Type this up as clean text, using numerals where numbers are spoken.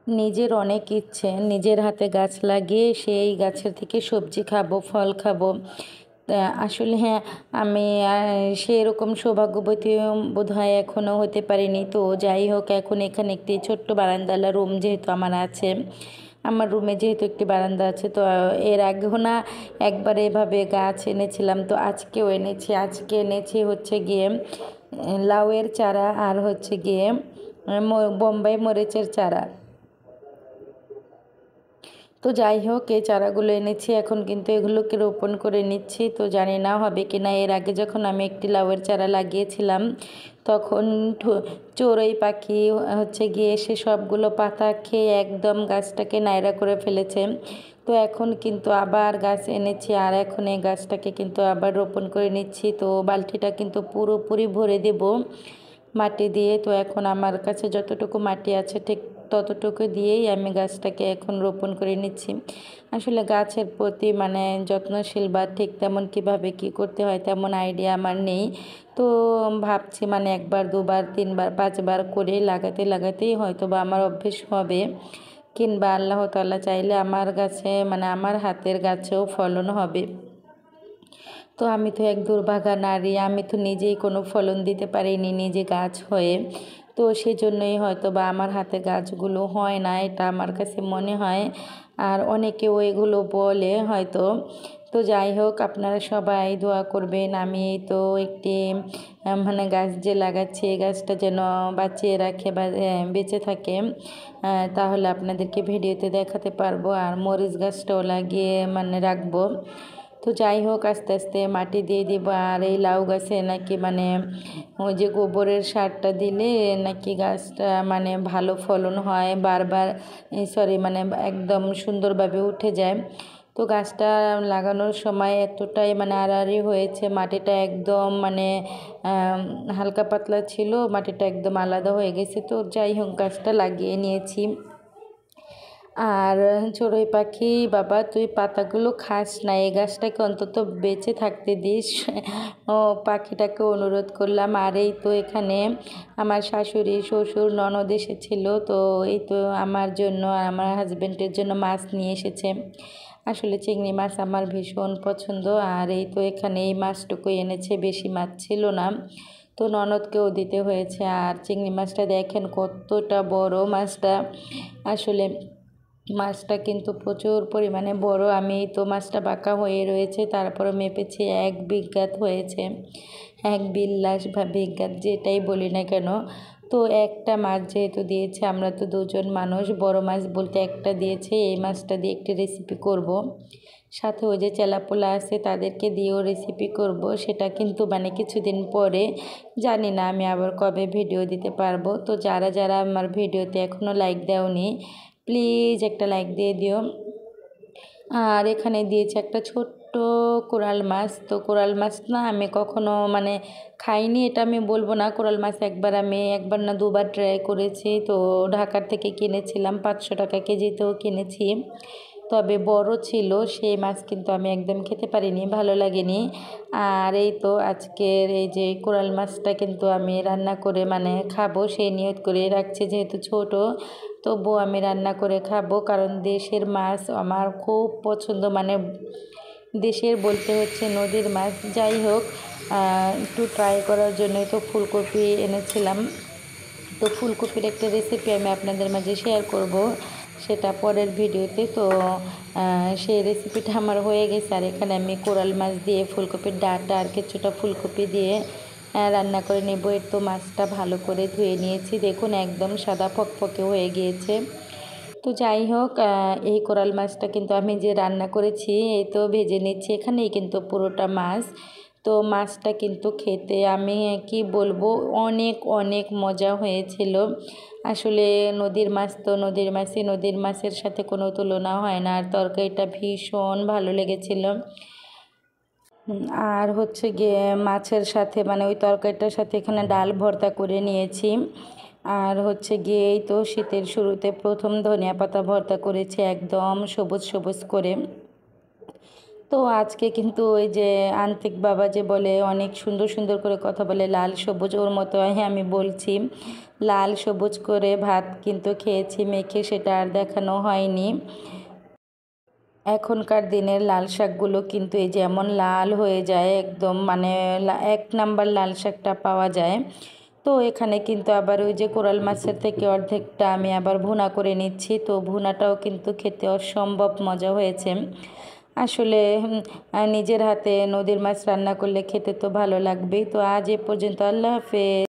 নিজের অনেক ইচ্ছে নিজের হাতে গাছ লাগিয়ে সেই গাছের থেকে সবজি খাবো, ফল খাবো। আসলে হ্যাঁ, আমি সেরকম সৌভাগ্যবতী বোধহয় এখনও হতে পারিনি। তো যাই হোক, এখন এখানে একটি ছোট্ট বারান্দাওয়ালা রুম যেহেতু আমার আছে, আমার রুমে যেহেতু একটি বারান্দা আছে, তো এর আগেও না একবার এভাবে গাছ এনেছিলাম, তো আজকেও এনেছি। আজকে এনেছি হচ্ছে গিয়ে লাউয়ের চারা আর হচ্ছে গিয়ে বোম্বাই মরিচের চারা। তো যাই হোক, এই চারাগুলো এনেছি, এখন কিন্তু এগুলোকে রোপণ করে নিচ্ছি। তো জানি না হবে কি না। এর আগে যখন আমি একটি লাউয়ের চারা লাগিয়েছিলাম, তখন চড়ুই পাখি হচ্ছে গিয়ে এসে সবগুলো পাতা খেয়ে একদম গাছটাকে নাইড়া করে ফেলেছে। তো এখন কিন্তু আবার গাছ এনেছি, আর এখন এই গাছটাকে কিন্তু আবার রোপণ করে নিচ্ছি। তো বালতিটা কিন্তু পুরোপুরি ভরে দেব মাটি দিয়ে। তো এখন আমার কাছে যতটুকু মাটি আছে ঠিক ততটুকু দিয়েই আমি গাছটাকে এখন রোপণ করে নিচ্ছি। আসলে গাছের প্রতি মানে যত্নশীল বা ঠিক তেমন কিভাবে কি করতে হয় তেমন আইডিয়া আমার নেই। তো ভাবছি মানে একবার, দুবার, তিনবার, পাঁচবার করে লাগাতে লাগাতেই হয়তো বা আমার অভ্যেস হবে, কিংবা আল্লাহ তাআলা চাইলে আমার গাছে মানে আমার হাতের গাছেও ফলন হবে। তো আমি তো এক দুর্ভাগা নারী, আমি তো নিজেই কোনো ফলন দিতে পারিনি নিজে গাছ হয়ে। তো সেজন্যই হয়তো বা আমার হাতে গাছগুলো হয় না, এটা আমার কাছে মনে হয়। আর অনেকেও এগুলো বলে হয়তো। তো যাই হোক, আপনারা সবাই দোয়া করবেন আমি এই তো একটি মানে গাছ যে লাগাচ্ছি, এই গাছটা যেন বাঁচিয়ে রাখে বা বেঁচে থাকে, তাহলে আপনাদেরকে ভিডিওতে দেখাতে পারবো। আর মরিচ গাছটাও লাগিয়ে মানে রাখবো। তো যাই হোক, আস্তে আস্তে মাটি দিয়ে দিব। আর এই লাউ গাছে নাকি মানে ওই যে গোবরের সারটা দিলে নাকি গাছটা মানে ভালো ফলন হয়, বারবার সরি মানে একদম সুন্দরভাবে উঠে যায়। তো গাছটা লাগানোর সময় এতটাই মানে আড়াআড়ি হয়েছে, মাটিটা একদম মানে হালকা পাতলা ছিল, মাটিটা একদম আলাদা হয়ে গেছে। তো যাই হোক, গাছটা লাগিয়ে নিয়েছি। আর চড়ুই পাখি, বাবা তুই পাতাগুলো খাস না, এই গাছটাকে অন্তত বেঁচে থাকতে দিস। ও পাখিটাকে অনুরোধ করলাম। আর এই তো এখানে আমার শাশুড়ি, শ্বশুর, ননদ এসেছিল। তো এই তো আমার জন্য আর আমার হাজব্যান্ডের জন্য মাছ নিয়ে এসেছে। আসলে চিংড়ি মাছ আমার ভীষণ পছন্দ। আর এই তো এখানে এই মাছটুকুই এনেছে, বেশি মাছ ছিল না, তো ননদকেও দিতে হয়েছে। আর চিংড়ি মাছটা দেখেন কতটা বড় মাছটা। আসলে মাছটা কিন্তু প্রচুর পরিমাণে বড়। আমি তো মাছটা বাঁকা হয়ে রয়েছে, তারপরে মেপেছি 1 বিঘাত হয়েছে, 1 বিল্লাস বা বিঘাত যেটাই বলি না কেন। তো একটা মাছ যেহেতু দিয়েছে, আমরা তো দুজন মানুষ, বড় মাছ বলতে একটা দিয়েছে। এই মাছটা দিয়ে একটি রেসিপি করব, সাথে ওই যে চেলাপোলা আছে তাদেরকে দিয়েও রেসিপি করব। সেটা কিন্তু মানে কিছুদিন পরে, জানি না আমি আবার কবে ভিডিও দিতে পারবো। তো যারা যারা আমার ভিডিওতে এখনও লাইক দেওনি, প্লিজ একটা লাইক দিয়ে দিও। আর এখানে দিয়েছে একটা ছোট্ট কোরাল মাছ। তো কোরাল মাছ না আমি কখনো মানে খাইনি, এটা আমি বলবো না। কোরাল মাছ একবার না দুবার ট্রাই করেছি। তো ঢাকার থেকে কিনেছিলাম, 500 টাকা কেজিতেও কিনেছি, তবে বড় ছিল সেই মাছ, কিন্তু আমি একদম খেতে পারিনি, ভালো লাগেনি। আর এই তো আজকের এই যে কোরাল মাছটা কিন্তু আমি রান্না করে মানে খাবো সেই নিয়ত করে রাখছি, যেহেতু ছোট তবুও আমি রান্না করে খাবো, কারণ দেশের মাছ আমার খুব পছন্দ, মানে দেশের বলতে হচ্ছে নদীর মাছ। যাই হোক, একটু ট্রাই করার জন্যই তো ফুলকপি এনেছিলাম। তো ফুলকপির একটা রেসিপি আমি আপনাদের মাঝে শেয়ার করব, সেটা পরের ভিডিওতে। তো সেই রেসিপিটা আমার হয়ে গেছে। আর এখানে আমি কোরাল মাছ দিয়ে ফুলকপির ডাঁটা আর কিছুটা ফুলকপি দিয়ে রান্না করে নেব। এর তো মাছটা ভালো করে ধুয়ে নিয়েছি, দেখুন একদম সাদা ফকফকে হয়ে গিয়েছে। তো যাই হোক, এই কোরাল মাছটা কিন্তু আমি যে রান্না করেছি, এই তো ভেজে নিচ্ছি, এখানেই কিন্তু পুরোটা মাছ। তো মাছটা কিন্তু খেতে আমি কি বলবো, অনেক অনেক মজা হয়েছিল। আসলে নদীর মাছ তো নদীর মাছই, নদীর মাছের সাথে কোনো তুলনা হয় না। আর তরকারিটা ভীষণ ভালো লেগেছিল। আর হচ্ছে গিয়ে মাছের সাথে মানে ওই তরকারিটার সাথে এখানে ডাল ভর্তা করে নিয়েছি। আর হচ্ছে গিয়ে এই তো শীতের শুরুতে প্রথম ধনিয়া পাতা ভর্তা করেছি, একদম সবুজ সবুজ করে। তো আজকে কিন্তু ওই যে আন্তিক বাবা যে বলে অনেক সুন্দর সুন্দর করে কথা বলে, লাল সবুজ, ওর মতো হ্যাঁ আমি বলছি লাল সবুজ করে ভাত কিন্তু খেয়েছি মেখে, সেটা আর দেখানো হয়নি। এখনকার দিনের লাল শাকগুলো কিন্তু এই যেমন লাল হয়ে যায় একদম, মানে এক নাম্বার লাল শাকটা পাওয়া যায়। তো এখানে কিন্তু আবার ওই যে কোরাল মাছের থেকে অর্ধেকটা আমি আবার ভুনা করে নিচ্ছি। তো ভুনাটাও কিন্তু খেতে অসম্ভব মজা হয়েছে আসলে। নিজের হাতে নদীর মাছ রান্না করলে খেতে তো ভালো লাগবেই। তো আজ এ পর্যন্ত, আল্লাহ হাফেজ।